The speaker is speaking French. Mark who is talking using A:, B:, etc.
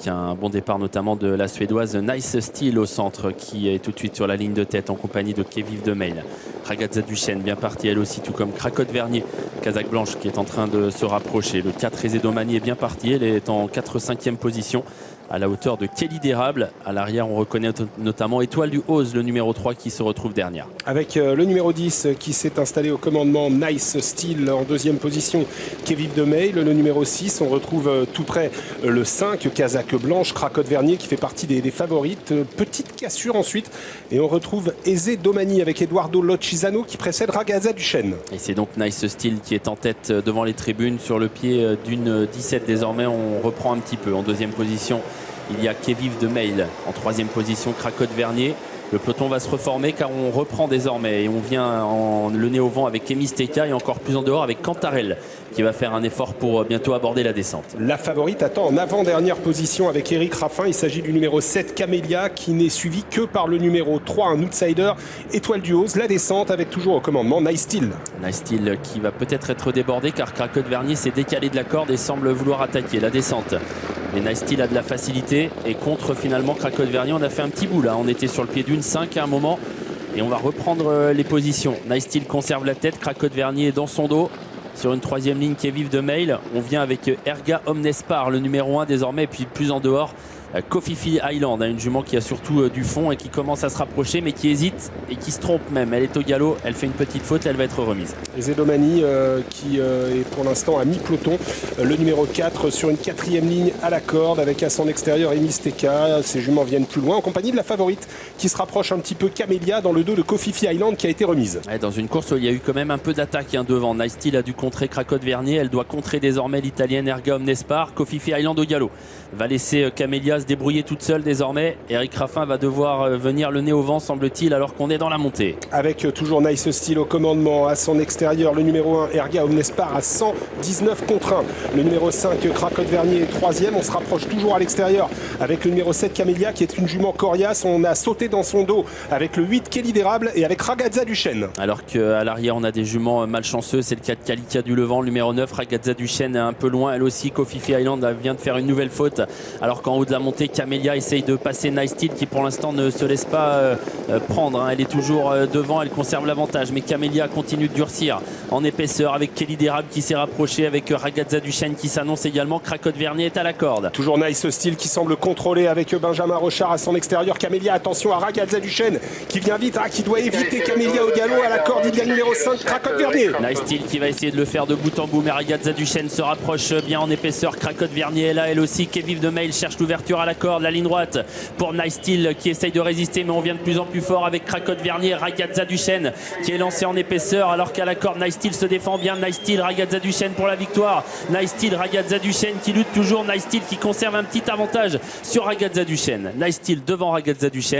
A: Un bon départ notamment de la Suédoise Nice Steel au centre qui est tout de suite sur la ligne de tête en compagnie de Keviv de Meil. Ragazza Duchesne bien partie elle aussi, tout comme Krakow Vernier, Kazakh Blanche qui est en train de se rapprocher. Le 4 Ezedomani est bien parti, elle est en 4-5e position à la hauteur de Kelly d'Érable. À l'arrière on reconnaît notamment Étoile du Hoz, le numéro 3 qui se retrouve dernière.
B: Avec le numéro 10 qui s'est installé au commandement, Nice Steel en 2e position, Keviv de Meil. Le numéro 6, on retrouve tout près le 5, Kazakh Blanche, Krakow Vernier qui fait partie des favorites. Petite cassure ensuite et on retrouve Ezedomani avec Eduardo Lochisano qui précède Ragazza Duchesne.
A: Et c'est donc Nice Steel qui est en tête devant les tribunes sur le pied d'une 17 désormais. On reprend un petit peu en 2e position. Il y a Keviv de Meil en 3e position, Krakow Vernier. Le peloton va se reformer car on reprend désormais et on vient le nez au vent avec Emisteka et encore plus en dehors avec Cantarell qui va faire un effort pour bientôt aborder la descente.
B: La favorite attend en avant-dernière position avec Eric Raffin. Il s'agit du numéro 7 Camélia qui n'est suivi que par le numéro 3, un outsider, Étoile du Hoz. La descente avec toujours au commandement Nice Steel.
A: Nice Steel qui va peut-être être débordé car Krakow Vernier s'est décalé de la corde et semble vouloir attaquer la descente. Mais Nice Steel a de la facilité et contre finalement Krakow Vernier. On a fait un petit bout là, on était sur le pied d'une 5 à un moment et on va reprendre les positions. Nice Steel conserve la tête, Krakow Vernier dans son dos. Sur une 3e ligne Keviv de Meil, on vient avec Erga Omnespar, le numéro 1 désormais, et puis plus en dehors, Kofifi Island, une jument qui a surtout du fond et qui commence à se rapprocher mais qui hésite et qui se trompe même. Elle est au galop, elle fait une petite faute, elle va être remise.
B: Ezedomani qui est pour l'instant à mi-peloton, le numéro 4 sur une 4e ligne à la corde avec à son extérieur Emisteka. Ces juments viennent plus loin en compagnie de la favorite qui se rapproche un petit peu, Camélia, dans le dos de Kofifi Island qui a été remise.
A: Ouais, dans une course où il y a eu quand même un peu d'attaque devant. Nice Steel a dû contrer Krakow Vernier, elle doit contrer désormais l'italienne Erga Omnespar. Kofifi Island au galop va laisser Camélia se débrouiller toute seule désormais. Eric Raffin va devoir venir le nez au vent semble-t-il alors qu'on est dans la montée.
B: Avec toujours Nice Steel au commandement, à son extérieur le numéro 1 Erga Omnespar à 119 contre 1. Le numéro 5 Krakow Vernier est 3e, on se rapproche toujours à l'extérieur avec le numéro 7 Camélia qui est une jument coriace. On a sauté dans son dos avec le 8 Kelly d'Érable et avec Ragazza Duchesne.
A: Alors qu'à l'arrière on a des juments malchanceux, c'est le cas de Kalika du Levant, le numéro 9, Ragazza Duchesne un peu loin, elle aussi. Kofifi Island vient de faire une nouvelle faute alors qu'en haut de la montée Camélia essaye de passer Nice Steel qui pour l'instant ne se laisse pas prendre, elle est toujours devant, elle conserve l'avantage mais Camélia continue de durcir en épaisseur avec Kelly d'Érable qui s'est rapproché avec Ragazza Duchesne qui s'annonce également. Krakow Vernier est à la corde.
B: Toujours Nice Steel qui semble contrôler avec Benjamin Rochard à son extérieur. Camélia, attention à Ragazza Duchesne qui vient vite, qui doit éviter Camélia au galop. À la corde il y a le numéro 5 Krakow Vernier.
A: Nice Steel qui va essayer de le faire de bout en bout mais Ragazza Duchesne se rapproche bien en épaisseur. Krakow Vernier est là elle aussi. Keviv de Meil cherche l'ouverture à la corde, la ligne droite pour Nice Steel qui essaye de résister mais on vient de plus en plus fort avec Krakow Vernier. Ragazza Duchesne qui est lancé en épaisseur alors qu'à la corde Nice Steel se défend bien. Nice Steel, Ragazza Duchesne pour la victoire. Nice Steel, Ragazza Duchesne qui lutte toujours. Nice Steel qui conserve un petit avantage sur Ragazza Duchesne. Nice Steel devant Ragazza Duchesne.